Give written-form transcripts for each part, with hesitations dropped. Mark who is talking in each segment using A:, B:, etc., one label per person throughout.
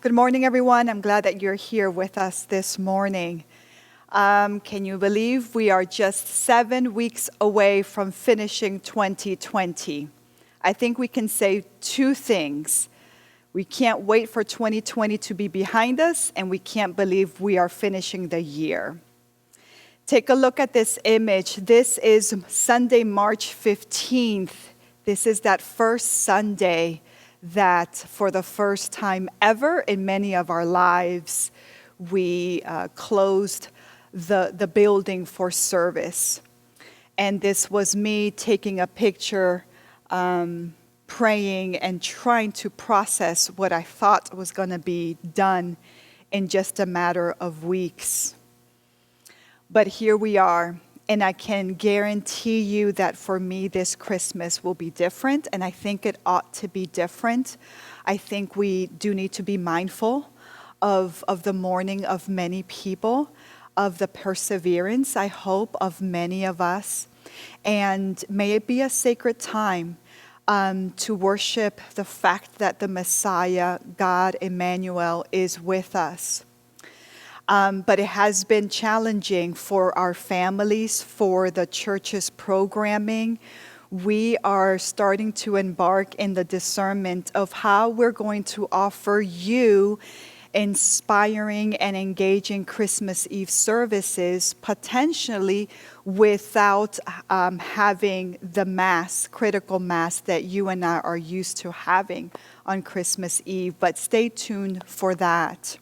A: Good morning, everyone. I'm glad that you're here with us this morning. Can you believe we are just 7 weeks away from finishing 2020? I think we can say two things. We can't wait for 2020 to be behind us, and we can't believe we are finishing the year. Take a look at this image. This is Sunday, March 15th. This is that first Sunday that for the first time ever in many of our lives, we closed the building for service. And this was me taking a picture, praying and trying to process what I thought was going to be done in just a matter of weeks. But here we are. And I can guarantee you that for me, this Christmas will be different, and I think it ought to be different. I think we do need to be mindful of the mourning of many people, of the perseverance, I hope, of many of us. And may it be a sacred time to worship the fact that the Messiah, God Emmanuel, is with us. But it has been challenging for our families, for the church's programming. We are starting to embark in the discernment of how we're going to offer you inspiring and engaging Christmas Eve services, potentially without having the mass, critical mass that you and I are used to having on Christmas Eve. But stay tuned for that.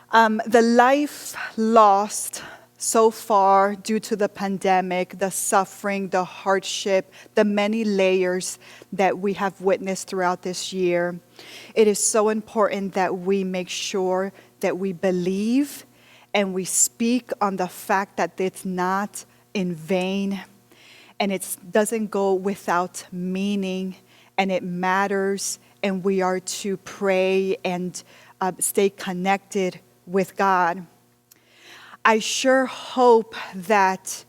A: The life lost so far due to the pandemic, the suffering, the hardship, the many layers that we have witnessed throughout this year. It is so important that we make sure that we believe and we speak on the fact that it's not in vain and it doesn't go without meaning, and it matters, and we are to pray and stay connected with God. I sure hope that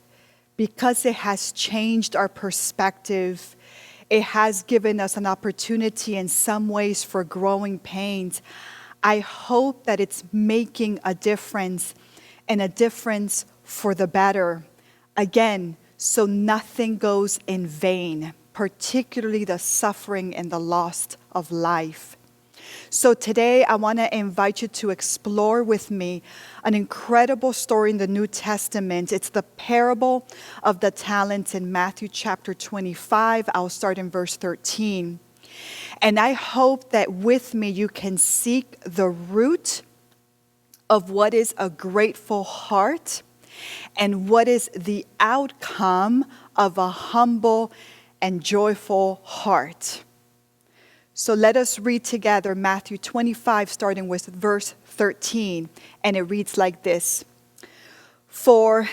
A: because it has changed our perspective, it has given us an opportunity in some ways for growing pains. I hope that it's making a difference, and a difference for the better. Again, so nothing goes in vain, particularly the suffering and the loss of life. So today I want to invite you to explore with me an incredible story in the New Testament. It's the parable of the talents in Matthew chapter 25. I'll start in verse 13. And I hope that with me you can seek the root of what is a grateful heart and what is the outcome of a humble and joyful heart. So let us read together Matthew 25, starting with verse 13, and it reads like this. For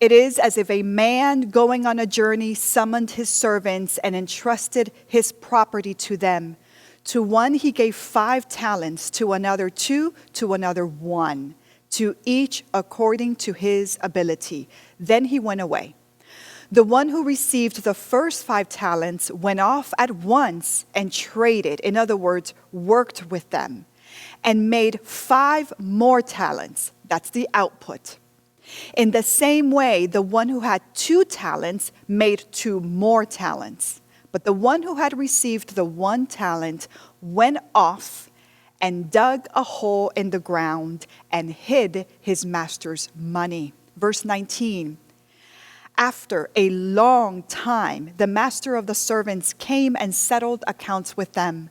A: it is as if a man going on a journey summoned his servants and entrusted his property to them. To one he gave 5 talents, to another 2, to another 1, to each according to his ability. Then he went away. The one who received the first 5 talents went off at once and traded, in other words, worked with them, and made 5 more talents. That's the output. In the same way, the one who had 2 talents made 2 more talents. But the one who had received the 1 talent went off and dug a hole in the ground and hid his master's money. Verse 19. After a long time, the master of the servants came and settled accounts with them.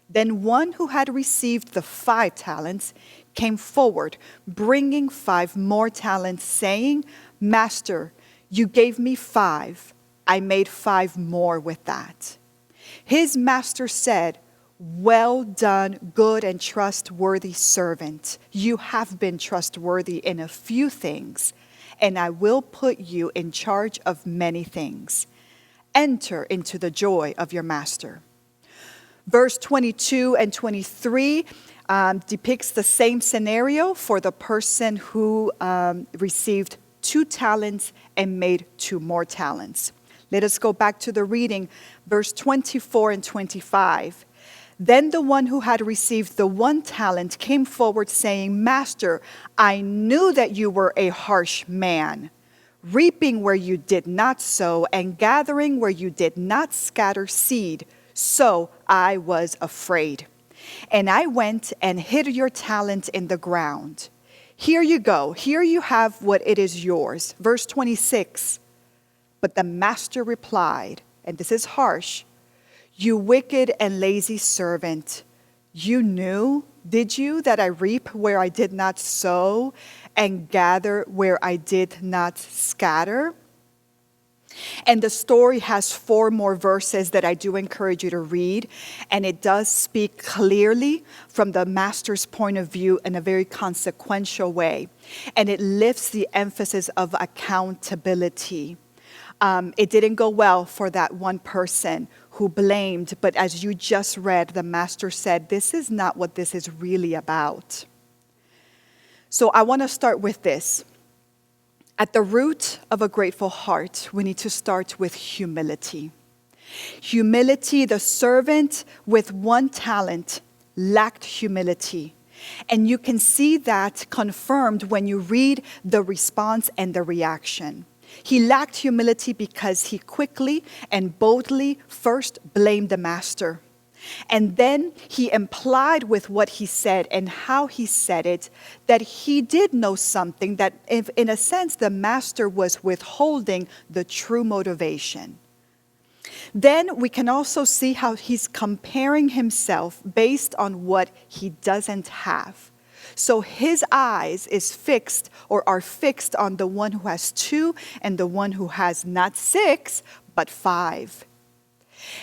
A: Then one who had received the 5 talents came forward, bringing 5 more talents, saying, Master, you gave me 5. I made 5 more with that. His master said, Well done, good and trustworthy servant. You have been trustworthy in a few things, and I will put you in charge of many things. Enter into the joy of your master. Verse 22 and 23 depicts the same scenario for the person who received 2 talents and made 2 more talents. Let us go back to the reading, verse 24 and 25. Then the one who had received the 1 talent came forward saying, Master, I knew that you were a harsh man, reaping where you did not sow and gathering where you did not scatter seed. So I was afraid. And I went and hid your talent in the ground. Here you go. Here you have what it is yours. Verse 26. But the master replied, and this is harsh, you wicked and lazy servant, you knew, did you, that I reap where I did not sow and gather where I did not scatter? And the story has 4 more verses that I do encourage you to read. And it does speak clearly from the master's point of view in a very consequential way. And it lifts the emphasis of accountability. It didn't go well for that one person who blamed. But as you just read, the master said, this is not what this is really about. So I want to start with this. At the root of a grateful heart, we need to start with humility. Humility, the servant with 1 talent lacked humility. And you can see that confirmed when you read the response and the reaction. He lacked humility because he quickly and boldly first blamed the master. And then he implied with what he said and how he said it that he did know something, that if, in a sense, the master was withholding the true motivation. Then we can also see how he's comparing himself based on what he doesn't have. So his eyes are fixed on the one who has 2 and the one who has not 6, but 5.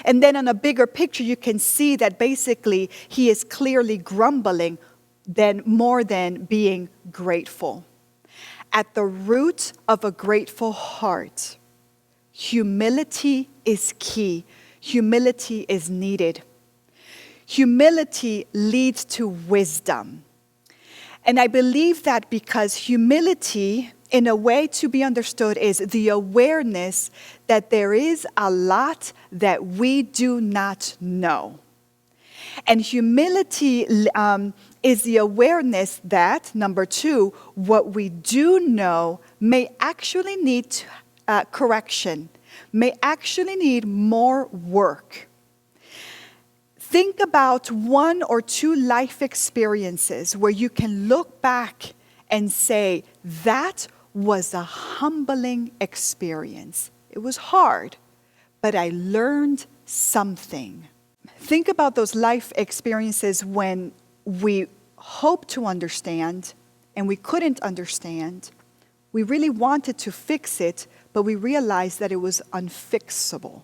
A: And then on a bigger picture, you can see that basically he is clearly grumbling more than being grateful. At the root of a grateful heart, humility is key. Humility is needed. Humility leads to wisdom. And I believe that because humility, in a way to be understood, is the awareness that there is a lot that we do not know. And humility is the awareness that, number 2, what we do know may actually need correction, may actually need more work. Think about 1 or 2 life experiences where you can look back and say, that was a humbling experience. It was hard, but I learned something. Think about those life experiences when we hoped to understand and we couldn't understand. We really wanted to fix it, but we realized that it was unfixable.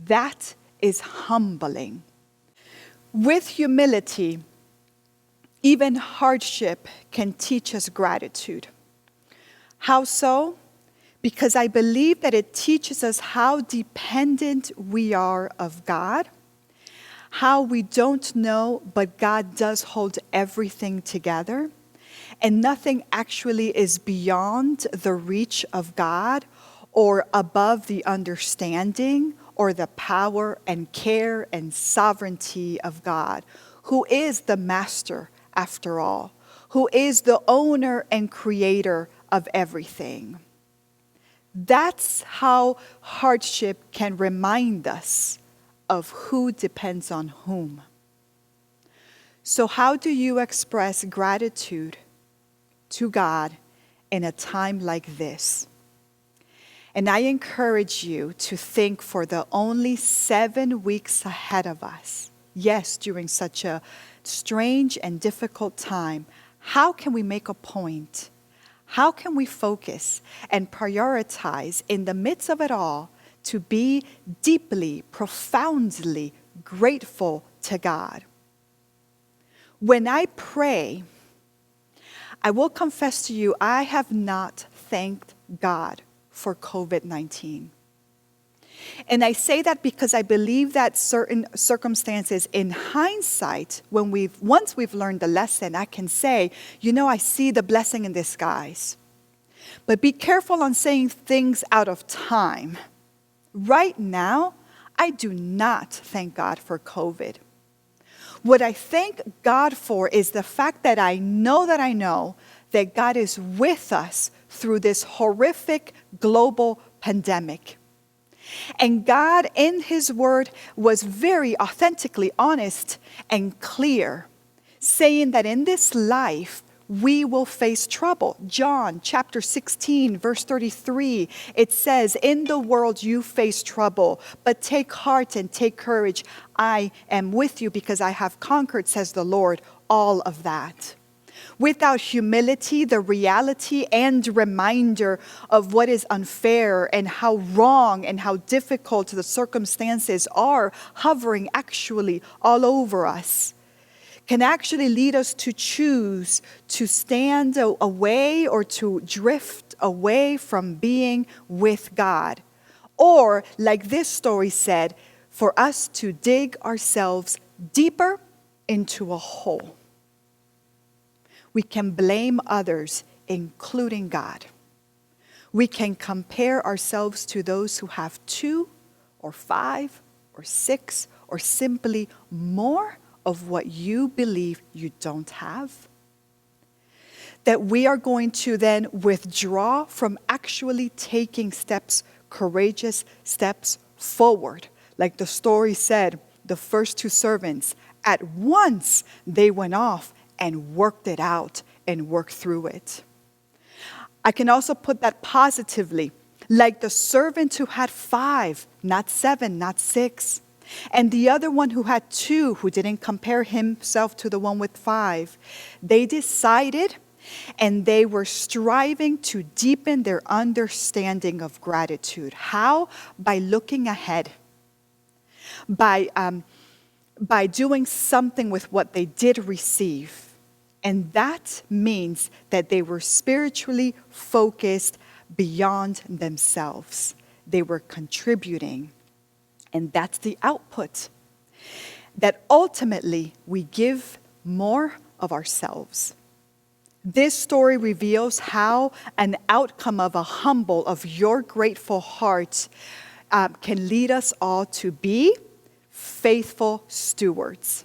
A: That is humbling. With humility, even hardship can teach us gratitude. How so? Because I believe that it teaches us how dependent we are of God, how we don't know, but God does hold everything together, and nothing actually is beyond the reach of God or above the understanding or the power and care and sovereignty of God, who is the master after all, who is the owner and creator of everything. That's how hardship can remind us of who depends on whom. So how do you express gratitude to God in a time like this? And I encourage you to think for the only 7 weeks ahead of us. Yes, during such a strange and difficult time, how can we make a point? How can we focus and prioritize in the midst of it all to be deeply, profoundly grateful to God? When I pray, I will confess to you, I have not thanked God for COVID-19. And I say that because I believe that certain circumstances in hindsight, once we've learned the lesson, I can say, I see the blessing in disguise. But be careful on saying things out of time. Right now, I do not thank God for COVID. What I thank God for is the fact that I know that God is with us through this horrific global pandemic. And God, in His Word, was very authentically honest and clear, saying that in this life, we will face trouble. John chapter 16, verse 33, it says, "In the world you face trouble, but take heart and take courage. I am with you because I have conquered, says the Lord, all of that." Without humility, the reality and reminder of what is unfair and how wrong and how difficult the circumstances are hovering actually all over us, can actually lead us to choose to stand away or to drift away from being with God. Or, like this story said, for us to dig ourselves deeper into a hole. We can blame others, including God. We can compare ourselves to those who have 2 or 5 or 6 or simply more of what you believe you don't have. That we are going to then withdraw from actually taking steps, courageous steps forward. Like the story said, the first 2 servants, at once they went off and worked it out and worked through it. I can also put that positively, like the servant who had 5, not 7, not 6. And the other one who had 2, who didn't compare himself to the one with 5. They decided and they were striving to deepen their understanding of gratitude. How? By looking ahead. By doing something with what they did receive. And that means that they were spiritually focused beyond themselves. They were contributing. And that's the output. That ultimately we give more of ourselves. This story reveals how an outcome of a humble, of your grateful heart can lead us all to be faithful stewards.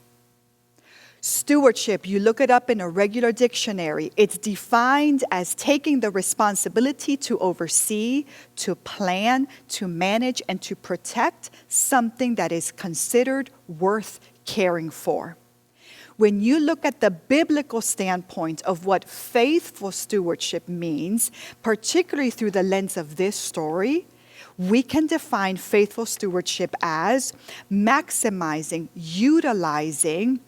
A: Stewardship, you look it up in a regular dictionary. It's defined as taking the responsibility to oversee, to plan, to manage, and to protect something that is considered worth caring for. When you look at the biblical standpoint of what faithful stewardship means, particularly through the lens of this story, we can define faithful stewardship as maximizing, utilizing,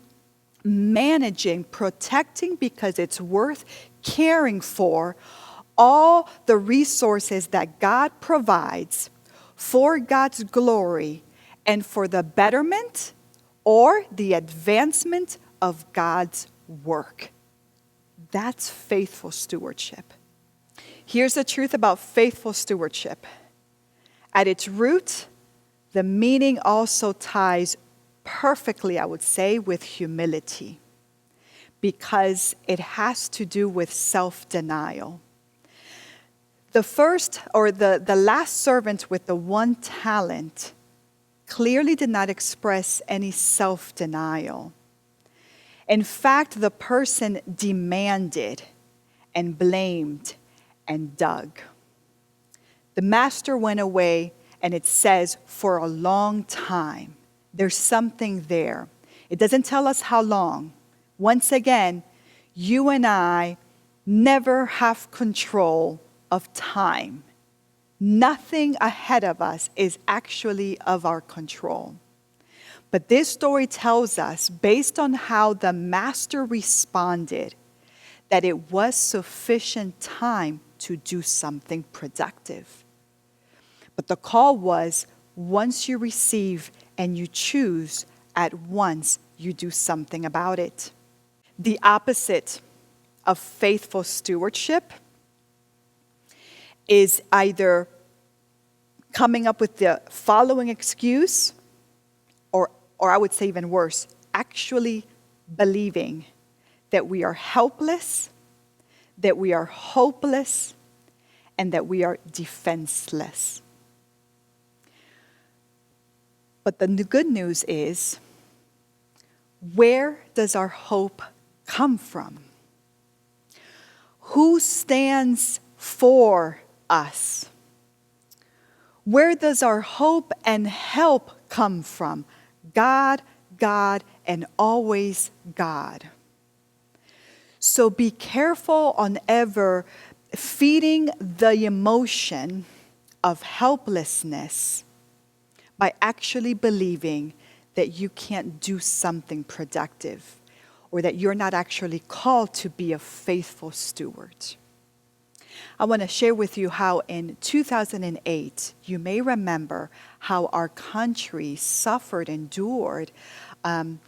A: managing, protecting because it's worth caring for all the resources that God provides for God's glory and for the betterment or the advancement of God's work. That's faithful stewardship. Here's the truth about faithful stewardship. At its root, the meaning also ties perfectly, I would say, with humility, because it has to do with self-denial. The first or the last servant with the 1 talent clearly did not express any self-denial. In fact, the person demanded and blamed and dug. The master went away, and it says, for a long time. There's something there. It doesn't tell us how long. Once again, you and I never have control of time. Nothing ahead of us is actually of our control. But this story tells us, based on how the master responded, that it was sufficient time to do something productive. But the call was, once you receive and you choose, at once you do something about it. The opposite of faithful stewardship is either coming up with the following excuse, or I would say even worse, actually believing that we are helpless, that we are hopeless, and that we are defenseless. But the good news is where does our hope come from? Who stands for us? Where does our hope and help come from? God, God, and always God. So be careful on ever feeding the emotion of helplessness by actually believing that you can't do something productive or that you're not actually called to be a faithful steward. I want to share with you how in 2008, you may remember how our country suffered, endured an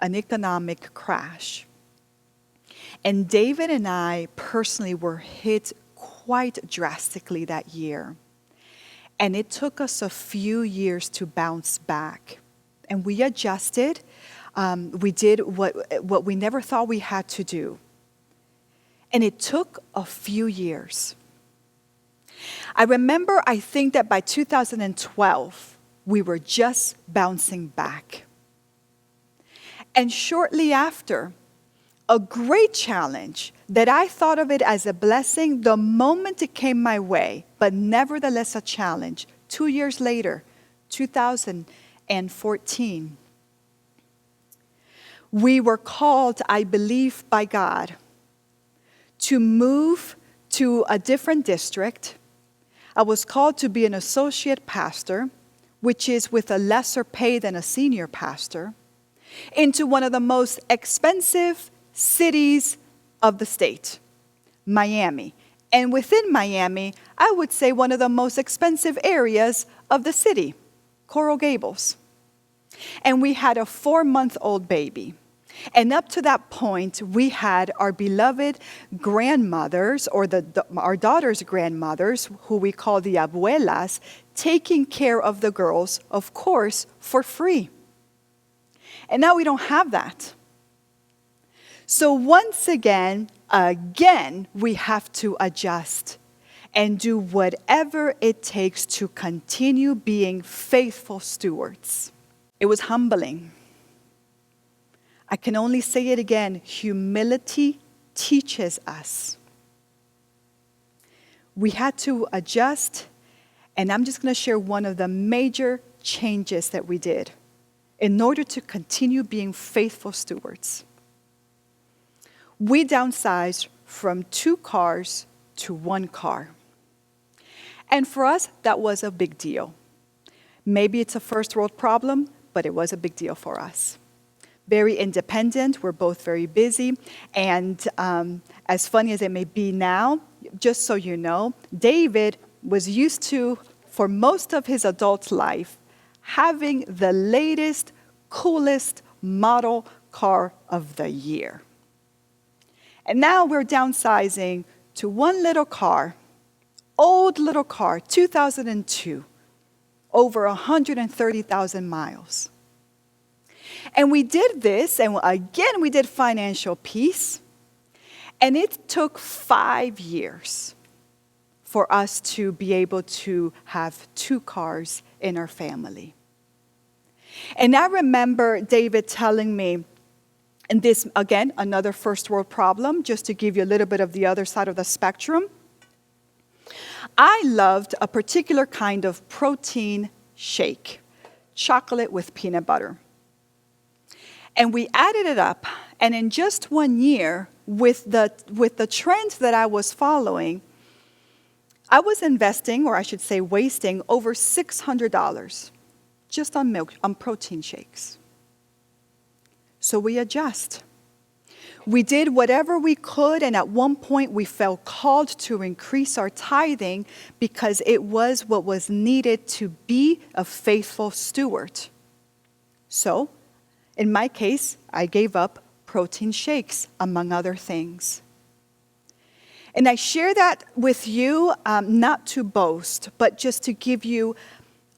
A: economic crash. And David and I personally were hit quite drastically that year. And it took us a few years to bounce back. And we adjusted. We did what we never thought we had to do. And it took a few years. I remember, I think that by 2012, we were just bouncing back. And shortly after, a great challenge that I thought of it as a blessing the moment it came my way, but nevertheless a challenge. 2 years later, 2014, we were called, I believe, by God to move to a different district. I was called to be an associate pastor, which is with a lesser pay than a senior pastor, into one of the most expensive cities of the state, Miami. And within Miami, I would say one of the most expensive areas of the city, Coral Gables. And we had a 4-month-old baby. And up to that point, we had our beloved grandmothers, or our daughter's grandmothers, who we call the abuelas, taking care of the girls, of course, for free. And now we don't have that. So once again, we have to adjust and do whatever it takes to continue being faithful stewards. It was humbling. I can only say it again, humility teaches us. We had to adjust, and I'm just going to share one of the major changes that we did in order to continue being faithful stewards. We downsized from 2 cars to 1 car. And for us, that was a big deal. Maybe it's a first world problem, but it was a big deal for us. Very independent, we're both very busy, and as funny as it may be now, just so you know, David was used to, for most of his adult life, having the latest, coolest model car of the year. And now we're downsizing to 1 little car, old little car, 2002, over 130,000 miles. And we did this, and again, we did financial peace. And it took 5 years for us to be able to have 2 cars in our family. And I remember David telling me, and this, again, another first world problem, just to give you a little bit of the other side of the spectrum. I loved a particular kind of protein shake, chocolate with peanut butter. And we added it up, and in just 1 year, with the trends that I was following, I was investing, or I should say wasting, over $600 just on milk, on protein shakes. So we adjust. We did whatever we could, and at one point we felt called to increase our tithing because it was what was needed to be a faithful steward. So, in my case, I gave up protein shakes, among other things. And I share that with you, not to boast, but just to give you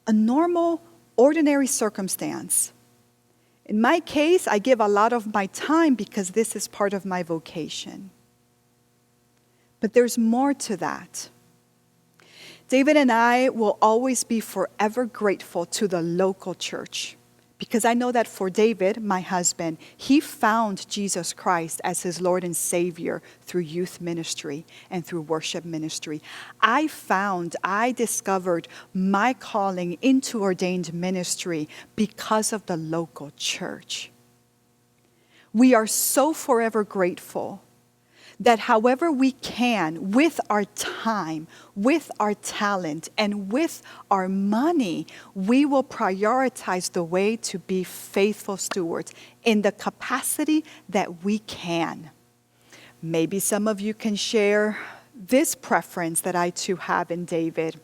A: a normal, ordinary circumstance. In my case, I give a lot of my time because this is part of my vocation. But there's more to that. David and I will always be forever grateful to the local church Because I know that for David, my husband, he found Jesus Christ as his Lord and Savior through youth ministry and through worship ministry. I discovered my calling into ordained ministry because of the local church. We are so forever grateful that however we can, with our time, with our talent, and with our money, we will prioritize the way to be faithful stewards in the capacity that we can. Maybe some of you can share this preference that I too have in David.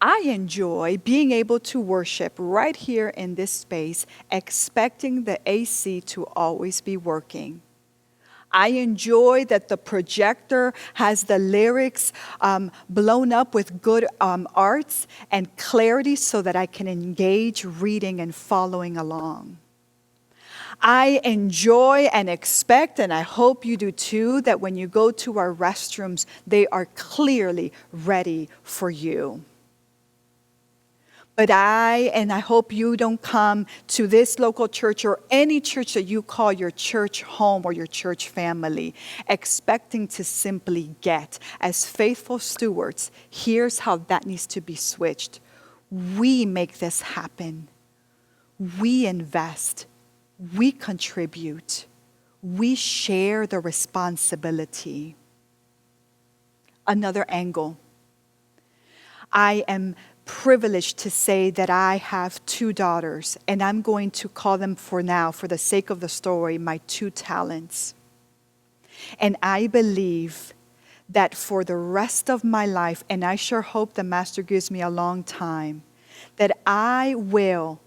A: I enjoy being able to worship right here in this space, expecting the AC to always be working. I enjoy that the projector has the lyrics blown up with good arts and clarity so that I can engage reading and following along. I enjoy and expect, and I hope you do too, that when you go to our restrooms, they are clearly ready for you. But I hope you don't come to this local church or any church that you call your church home or your church family, expecting to simply get. As faithful stewards, here's how that needs to be switched. We make this happen. We invest. We contribute. We share the responsibility. Another angle. I am privileged to say that I have 2 daughters, and I'm going to call them for now, for the sake of the story, my 2 talents. And I believe that for the rest of my life, and I sure hope the Master gives me a long time, that I will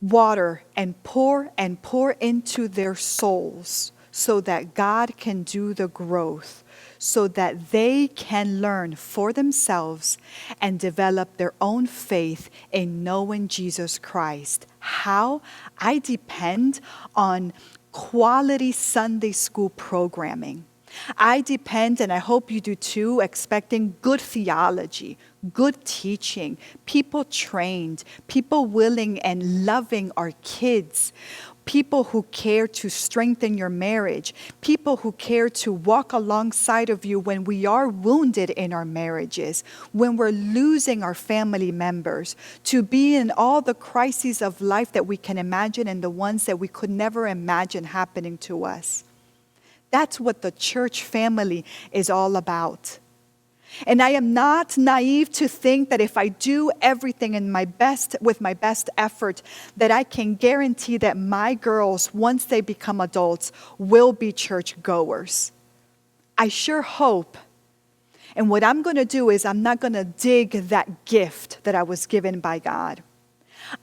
A: water and pour into their souls so that God can do the growth, so that they can learn for themselves and develop their own faith in knowing Jesus Christ. How? I depend on quality Sunday school programming. I depend, and I hope you do too, expecting good theology, good teaching, people trained, people willing and loving our kids, people who care to strengthen your marriage, people who care to walk alongside of you when we are wounded in our marriages, when we're losing our family members, to be in all the crises of life that we can imagine and the ones that we could never imagine happening to us. That's what the church family is all about. And I am not naive to think that if I do everything with my best effort, that I can guarantee that my girls, once they become adults, will be church goers. I sure hope. And what I'm going to do is I'm not going to dig that gift that I was given by God.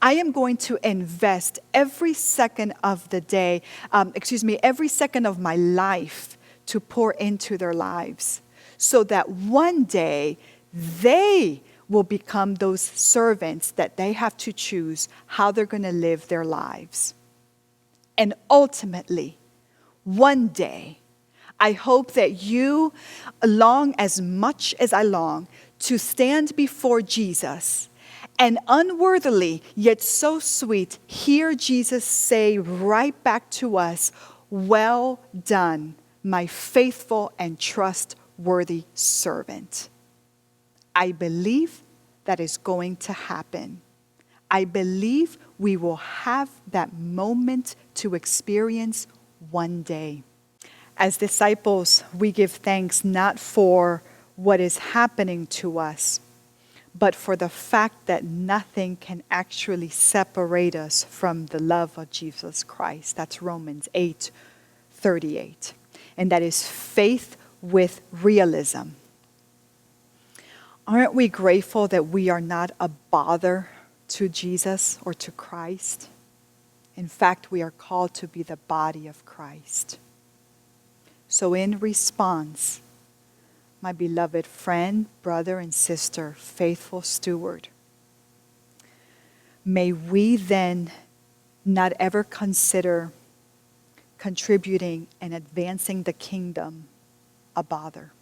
A: I am going to invest every second of the day, every second of my life to pour into their lives, so that one day they will become those servants that they have to choose how they're going to live their lives. And ultimately, one day, I hope that you long as much as I long to stand before Jesus and unworthily, yet so sweet, hear Jesus say right back to us, "Well done, my faithful and trustworthy servant." I believe that is going to happen. I believe we will have that moment to experience one day. As disciples, we give thanks not for what is happening to us, but for the fact that nothing can actually separate us from the love of Jesus Christ. That's Romans 8:38. And that is faith with realism. Aren't we grateful that we are not a bother to Jesus or to Christ? In fact, we are called to be the body of Christ. So in response, my beloved friend, brother, and sister, faithful steward, may we then not ever consider contributing and advancing the kingdom a bother.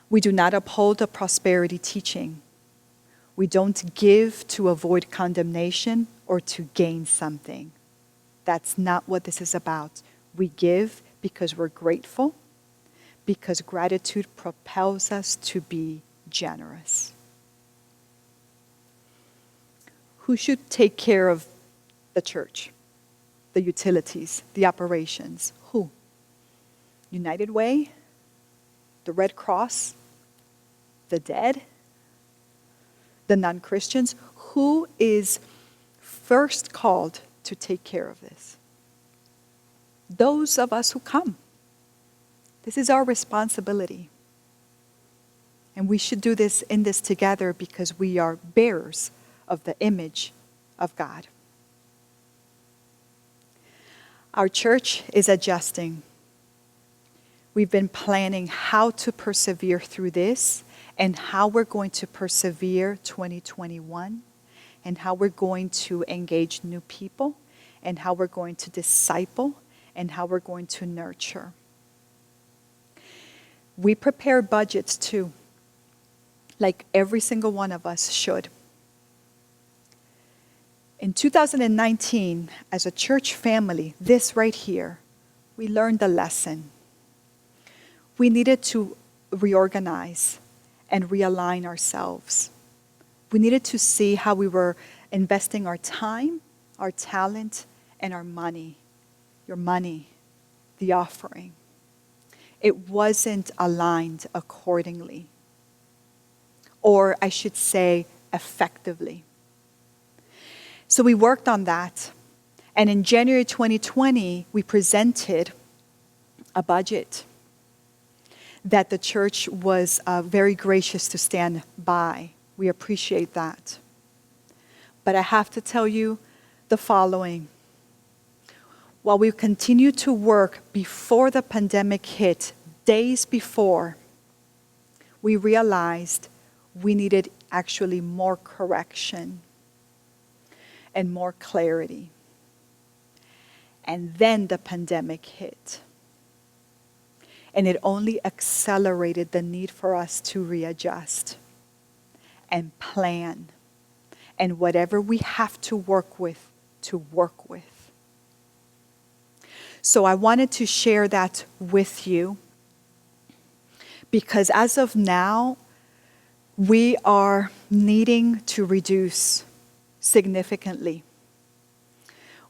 A: We do not uphold a prosperity teaching. We don't give to avoid condemnation or to gain something. That's not what this is about. We give because we're grateful, because gratitude propels us to be generous. Who should take care of the church, the utilities, the operations? Who? United Way? The Red Cross? The dead? The non-Christians? Who is first called to take care of this? Those of us who come. This is our responsibility. And we should do this in this together because we are bearers of the image of God. Our church is adjusting. We've been planning how to persevere through this and how we're going to persevere 2021 and how we're going to engage new people and how we're going to disciple and how we're going to nurture. We prepare budgets too, like every single one of us should. In 2019, as a church family, this right here, we learned a lesson. We needed to reorganize and realign ourselves. We needed to see how we were investing our time, our talent, and our money. Your money, the offering. It wasn't aligned accordingly. Or I should say, effectively. So we worked on that. And in January 2020, we presented a budget that the church was very gracious to stand by. We appreciate that. But I have to tell you the following. While we continued to work before the pandemic hit, days before, we realized we needed actually more correction and more clarity. And then the pandemic hit. And it only accelerated the need for us to readjust and plan. And whatever we have to work with, to work with. So I wanted to share that with you because as of now, we are needing to reduce significantly.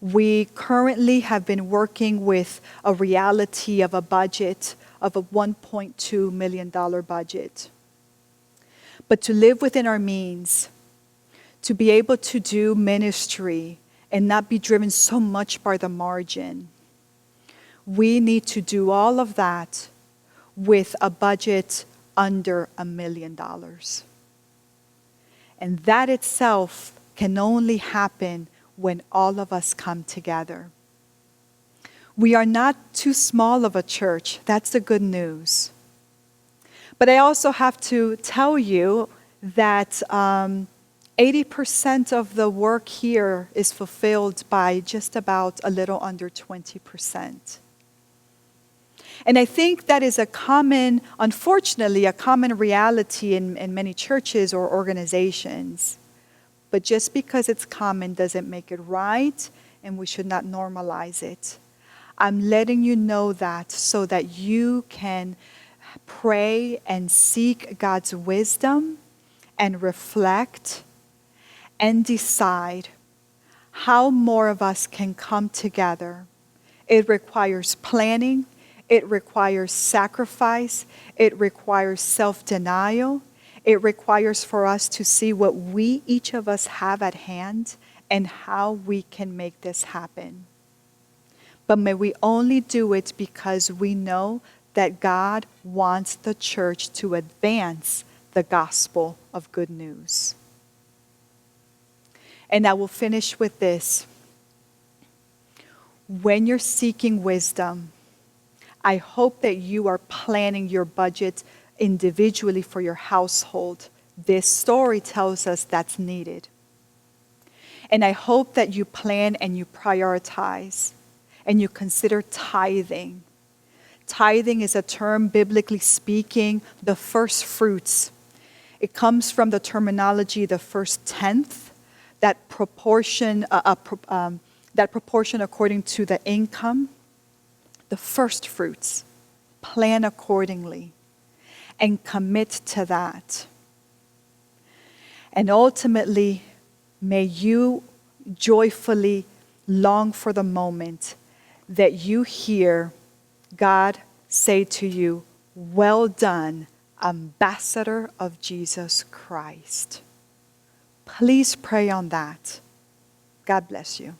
A: We currently have been working with a reality of a budget of a $1.2 million budget. But to live within our means, to be able to do ministry and not be driven so much by the margin, we need to do all of that with a budget under $1 million. And that itself can only happen when all of us come together. We are not too small of a church. That's the good news. But I also have to tell you that 80% of the work here is fulfilled by just about a little under 20%. And I think that is unfortunately, a common reality in many churches or organizations. But just because it's common doesn't make it right, and we should not normalize it. I'm letting you know that so that you can pray and seek God's wisdom and reflect and decide how more of us can come together. It requires planning. It requires sacrifice. It requires self-denial. It requires for us to see what we, each of us, have at hand and how we can make this happen. But may we only do it because we know that God wants the church to advance the gospel of good news. And I will finish with this. When you're seeking wisdom, I hope that you are planning your budget individually for your household. This story tells us that's needed. And I hope that you plan and you prioritize and you consider tithing. Tithing is a term, biblically speaking, the first fruits. It comes from the terminology, the first tenth, that proportion according to the income, the first fruits. Plan accordingly and commit to that. And ultimately, may you joyfully long for the moment that you hear God say to you, "Well done, ambassador of Jesus Christ." Please pray on that. God bless you.